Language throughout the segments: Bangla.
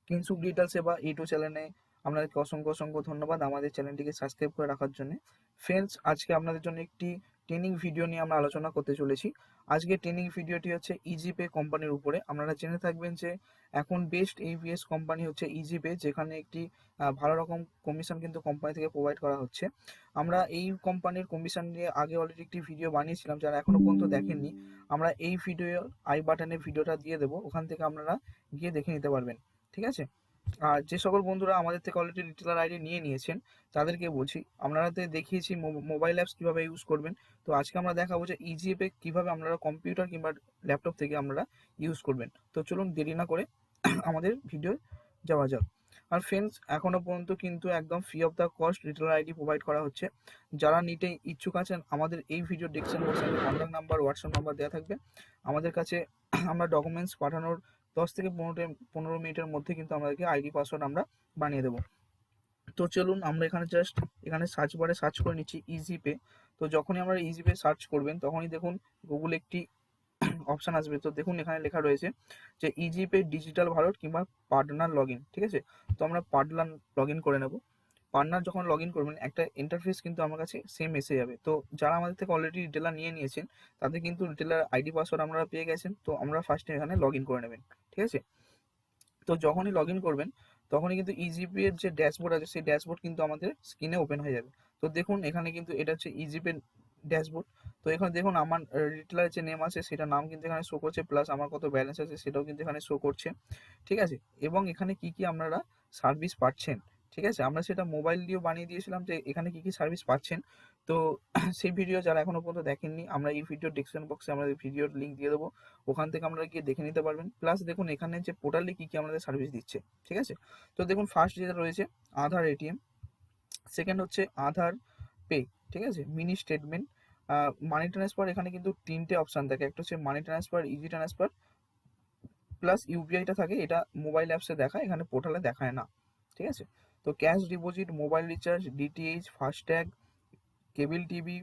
কিনসুক ডিজিটাল সেবা ইউটিউব চ্যানেলে আপনাদেরকে অসংখ্য ধন্যবাদ আমাদের চ্যানেলটিকে সাবস্ক্রাইব করে রাখার জন্য। ফ্রেন্ডস, আজকে আপনাদের জন্য একটি ট্রেনিং ভিডিও নিয়ে আমরা আলোচনা করতে চলেছি। আজকে ট্রেনিং ভিডিওটি হচ্ছে ইজিপে কোম্পানির উপরে। আপনারা জেনে থাকবেন যে এখন বেস্ট AEPS কোম্পানি হচ্ছে ইজিপে, যেখানে একটি ভালো রকম কমিশন কিন্তু কোম্পানি থেকে প্রোভাইড করা হচ্ছে। আমরা এই কোম্পানির কমিশন নিয়ে আগে অলরেডি একটি ভিডিও বানিয়েছিলাম, যারা এখনো পর্যন্ত দেখেননি আমরা এই ভিডিও আই বাটনে ভিডিওটা দিয়ে দেবো, ওখান থেকে আপনারা গিয়ে দেখে নিতে পারবেন। ঠিক আছে। আর যে সকল বন্ধুরা আমাদের থেকে অলরেডি রিটেলার আইডি নিয়ে নিয়েছেন তাদেরকে বলছি, আপনারাতে দেখিয়েছি মোবাইল অ্যাপস কীভাবে ইউজ করবেন। তো আজকে আমরা দেখাবো যে ইজিপে কীভাবে আপনারা কম্পিউটার কিংবা ল্যাপটপ থেকে আপনারা ইউজ করবেন। তো চলুন দেরি না করে আমাদের ভিডিও যাওয়া যাক। আর ফ্রেন্ডস, এখনো পর্যন্ত কিন্তু একদম free of the cost retailer ID provide করা হচ্ছে। যারা নিতে ইচ্ছুক আছেন আমাদের এই ভিডিও ডেসক্রিপশন বক্সে কন্ট্যাক্ট নাম্বার, হোয়াটসঅ্যাপ নাম্বার দেওয়া থাকবে। আমাদের কাছে আমরা ডকুমেন্টস পাঠানোর 10 থেকে 15 মিনিটের মধ্যে কিন্তু আমাদেরকে আইডি পাসওয়ার্ড আমরা বানিয়ে দেবো। তো চলুন আমরা এখানে সার্চ বারে সার্চ করে নিচ্ছি ইজিপে। তো যখনই আমরা ইজিপে সার্চ করবেন তখনই দেখুন গুগল একটি অপশান আসবে। তো দেখুন এখানে লেখা রয়েছে যে ইজিপে ডিজিটাল ভারত কিংবা পার্টনার লগ ইন। ঠিক আছে, তো আমরা পার্টনার লগ ইন করে নেব। পার্টনার যখন লগ ইন করবেন একটা ইন্টারফেস কিন্তু আমার কাছে সেম এসে যাবে। তো যারা আমাদের থেকে অলরেডি রিটেলার নিয়ে নিয়েছেন তাদের কিন্তু রিটেলার আইডি পাসওয়ার্ড আপনারা পেয়ে গেছেন। তো আমরা ফার্স্টে এখানে লগ ইন করে নেবেন। ঠিক আছে, তো যখনই লগ ইন করবেন তখনই কিন্তু ইজিপি এর যে ড্যাশবোর্ড আছে সেই ড্যাশবোর্ড কিন্তু আমাদের স্ক্রিনে ওপেন হয়ে যাবে। তো দেখুন এখানে কিন্তু এটা হচ্ছে ইজিপি ড্যাশবোর্ড। তো এখানে দেখুন আমার রিটেলার যে নেম আছে সেটা নাম কিন্তু এখানে শো করছে, প্লাস আমার কত ব্যালেন্স আছে সেটাও কিন্তু এখানে শো করছে। ঠিক আছে, এবং এখানে কি কি আপনারা সার্ভিস পাচ্ছেন, ঠিক আছে, আমরা সেটা মোবাইল দিয়েও বানিয়ে দিয়েছিলাম যে এখানে কি কি সার্ভিস পাচ্ছেন। তো সেই ভিডিও যারা এখনো পর্যন্ত দেখেননি আমরা এই ভিডিও ডেসক্রিপশন বক্সে আমরা ভিডিওর লিঙ্ক দিয়ে দেবো, ওখান থেকে আপনারা গিয়ে দেখে নিতে পারবেন। প্লাস দেখুন এখানে যে পোর্টালে কি কি আমাদের সার্ভিস দিচ্ছে। ঠিক আছে, তো দেখুন ফার্স্ট যেটা রয়েছে আধার এটিএম, সেকেন্ড হচ্ছে আধার পে, ঠিক আছে, মিনি স্টেটমেন্ট, মানি ট্রান্সফার। এখানে কিন্তু তিনটে অপশান থাকে, একটা হচ্ছে money transfer, easy transfer, plus ইউপিআইটা থাকে। এটা মোবাইল অ্যাপসে দেখায়, এখানে পোর্টালে দেখায় না। ঠিক আছে, তো cash deposit, mobile recharge, DTH, FASTag, cable TV,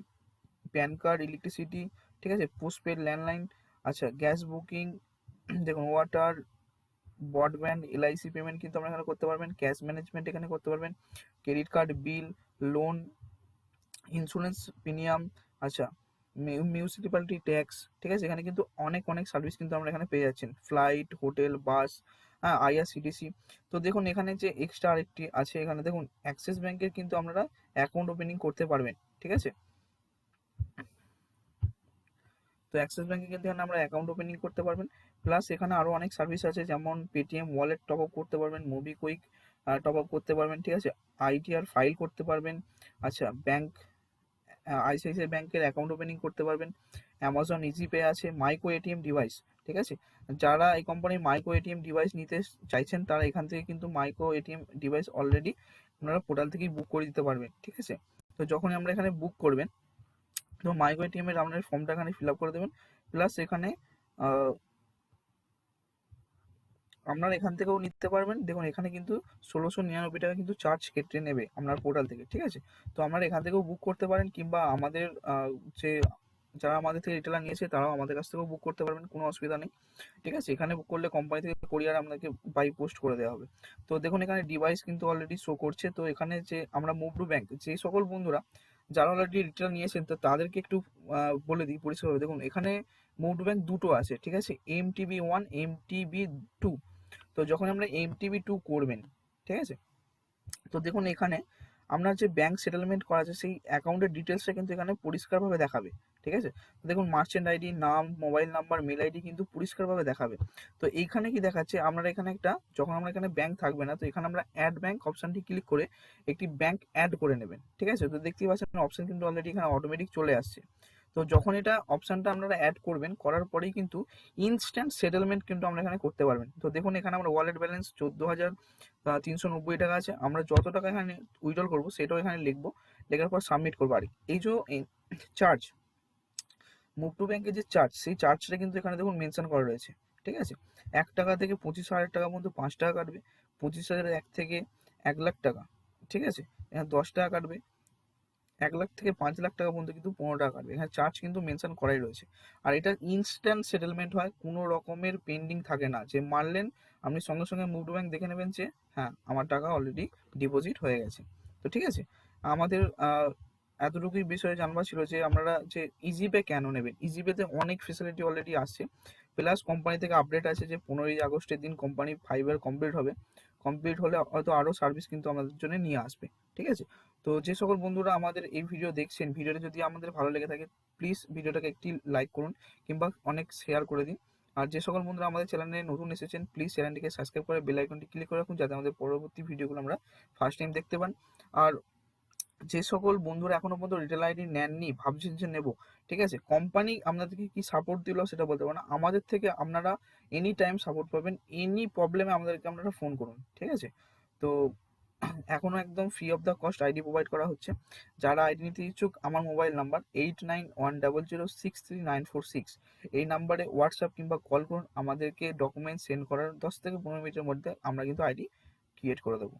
pan card, electricity, ঠিক আছে, পোস্টপেড ল্যান্ডলাইন, আচ্ছা গ্যাস বুকিং, দেখুন ওয়াটার, ব্রডব্যান্ড, এলআইসি পেমেন্ট কিন্তু আপনারা এখানে করতে পারবেন, ক্যাশ ম্যানেজমেন্ট এখানে করতে পারবেন, ক্রেডিট কার্ড বিল, লোন, ইন্স্যুরেন্স প্রিমিয়াম, আচ্ছা মিউনিসিপ্যালিটি ট্যাক্স। ঠিক আছে, এখানে কিন্তু অনেক সার্ভিস কিন্তু আমরা এখানে পেয়ে যাচ্ছেন, ফ্লাইট, হোটেল, বাস, হ্যাঁ আইআরসিটিসি। তো দেখুন এখানে যে এক্সট্রা আরেকটি আছে, এখানে দেখুন অ্যাক্সিস ব্যাংকের কিন্তু আপনারা অ্যাকাউন্ট ওপেনিং করতে পারবেন। ঠিক আছে, তো অ্যাক্সিস ব্যাংকে কিন্তু এখানে আমরা অ্যাকাউন্ট ওপেনিং করতে পারবেন। প্লাস এখানে আরও অনেক সার্ভিস আছে, যেমন পেটিএম ওয়ালেট টপ আপ করতে পারবেন, মোবিকুইক টপ আপ করতে পারবেন, ঠিক আছে, আইটিআর ফাইল করতে পারবেন, আচ্ছা ব্যাংক আইসিআইসিআই ব্যাংকের অ্যাকাউন্ট ওপেনিং করতে পারবেন, অ্যামাজন ইজিপে আছে, মাইক্রো এটিএম ডিভাইস। ঠিক আছে, যারা এই কোম্পানির মাইক্রো এটিএম ডিভাইস নিতে চাইছেন তারা এখান থেকে কিন্তু মাইক্রো এটিএম ডিভাইস অলরেডি আপনারা পোর্টাল থেকেই বুক করে দিতে পারবেন। ঠিক আছে, তো যখনই আমরা এখানে বুক করবেন তো মাইক্রো এটিএম এর আপনার ফর্মটা এখানে ফিল আপ করে দেবেন। প্লাস এখানে আপনারা এখান থেকেও নিতে পারবেন। দেখুন এখানে কিন্তু 1699 টাকা কিন্তু চার্জ কেটে নেবে আপনার পোর্টাল থেকে। ঠিক আছে, তো আপনারা এখান থেকেও বুক করতে পারেন, কিংবা আমাদের যে যারা আমাদের থেকে রিটেলার নিয়েছে তারাও আমাদের কাছ থেকেও বুক করতে পারবেন, কোনো অসুবিধা নেই। ঠিক আছে, এখানে বুক করলে কোম্পানি থেকে কোরিয়ার আপনাকে বাই পোস্ট করে দেওয়া হবে। তো দেখুন এখানে ডিভাইস কিন্তু অলরেডি শো করছে। তো এখানে যে আমরা মুভ টু ব্যাংক, যে সকল বন্ধুরা যারা অলরেডি রিটেলার নিয়েছেন তো তাদেরকে একটু বলে দিই পরিষ্কারভাবে। দেখুন এখানে মুভ টু ব্যাংক দুটো আছে, ঠিক আছে, MTB1, MTB2। তো যখন আমরা MTB2 করবেন, ঠিক আছে, তো দেখুন এখানে আপনার যে ব্যাংক সেটেলমেন্ট করা আছে সেই অ্যাকাউন্টের ডিটেলসটা কিন্তু এখানে পরিষ্কারভাবে দেখাবে। ঠিক আছে, তো দেখুন মার্চেন্ট আইডি, নাম, মোবাইল নাম্বার, মেল আইডি কিন্তু পরিষ্কারভাবে দেখাবে। তো এইখানে কি দেখাচ্ছে, আপনারা এখানে একটা যখন আমরা এখানে ব্যাংক থাকবে না তো এখানে আমরা অ্যাড ব্যাংক অপশানটি ক্লিক করে একটি ব্যাংক অ্যাড করে নেবেন। ঠিক আছে, তো দেখতেই পাচ্ছেন অপশান কিন্তু অলরেডি এখানে অটোমেটিক চলে আসছে। তো যখন এটা অপশানটা আপনারা অ্যাড করবেন, করার পরেই কিন্তু ইনস্ট্যান্ট সেটেলমেন্ট কিন্তু আমরা এখানে করতে পারবেন। তো দেখুন এখানে আমরা ওয়ালেট ব্যালেন্স 14,390 টাকা আছে, আমরা যত টাকা এখানে উইথড্রল করবো সেটাও এখানে লিখবো, লেখার পর সাবমিট করবো। আর এই যে চার্জ, মুভ টু ব্যাংকের যে চার্জ সেই চার্জটা কিন্তু এখানে দেখুন মেনশন করা রয়েছে। ঠিক আছে, 1 টাকা থেকে 25,000 টাকার মধ্যে 5 টাকা কাটবে, 25,000 1 থেকে 1 লাখ টাকা, ঠিক আছে, এখানে 10 টাকা কাটবে, 1 লাখ থেকে 5 লাখ টাকা পর্যন্ত কিন্তু 15 টাকা কাটবে। এখানে চার্জ কিন্তু মেনশন করাই রয়েছে। আর এটা ইনস্ট্যান্ট সেটেলমেন্ট হয়, কোনো রকমের পেন্ডিং থাকে না, যে মারলেন আপনি সঙ্গে সঙ্গে মুভ টু ব্যাংক দেখে নেবেন যে হ্যাঁ আমার টাকা অলরেডি ডিপোজিট হয়ে গেছে। তো ঠিক আছে, আমাদের এতটুকুই বিষয়ে জানবার ছিল যে আপনারা যে ইজিপে কেন নেবেন। ইজিপেতে অনেক ফেসিলিটি অলরেডি আসছে, প্লাস কোম্পানি থেকে আপডেট আছে যে 15ই আগস্টের দিন কোম্পানি 5 কমপ্লিট হবে। কমপ্লিট হলে হয়তো আরও সার্ভিস কিন্তু আমাদের জন্য নিয়ে আসবে। ঠিক আছে, তো যে সকল বন্ধুরা আমাদের এই ভিডিও দেখছেন, ভিডিওটা যদি আমাদের ভালো লেগে থাকে প্লিজ ভিডিওটাকে একটি লাইক করুন কিংবা অনেক শেয়ার করে দিন। আর যে সকল বন্ধুরা আমাদের চ্যানেলে নতুন এসেছেন প্লিজ চ্যানেলটিকে সাবস্ক্রাইব করে বেল আইকনটি ক্লিক করে রাখুন, যাতে আমাদের পরবর্তী ভিডিওগুলো আমরা ফার্স্ট টাইম দেখতে পান। আর যে সকল বন্ধুরা এখনো পর্যন্ত রিটেল আইডি নেননি, ভাবছেন যে নেবো, ঠিক আছে, কোম্পানি আপনাদেরকে কি সাপোর্ট দিল সেটা বলতে পারবো না, আমাদের থেকে আপনারা এনি টাইম সাপোর্ট পাবেন। এনি প্রবলেমে আমাদেরকে আপনারা ফোন করুন। ঠিক আছে, তো এখনো একদম free of the cost ID provide করা হচ্ছে। যারা আইডি নিতে ইচ্ছুক, আমার মোবাইল নাম্বার 8910063946, এই নাম্বারে হোয়াটসঅ্যাপ কিংবা কল করুন। আমাদেরকে ডকুমেন্ট সেন্ড করার 10 থেকে 15 মিনিটের মধ্যে আমরা কিন্তু আইডি ক্রিয়েট করে দেবো।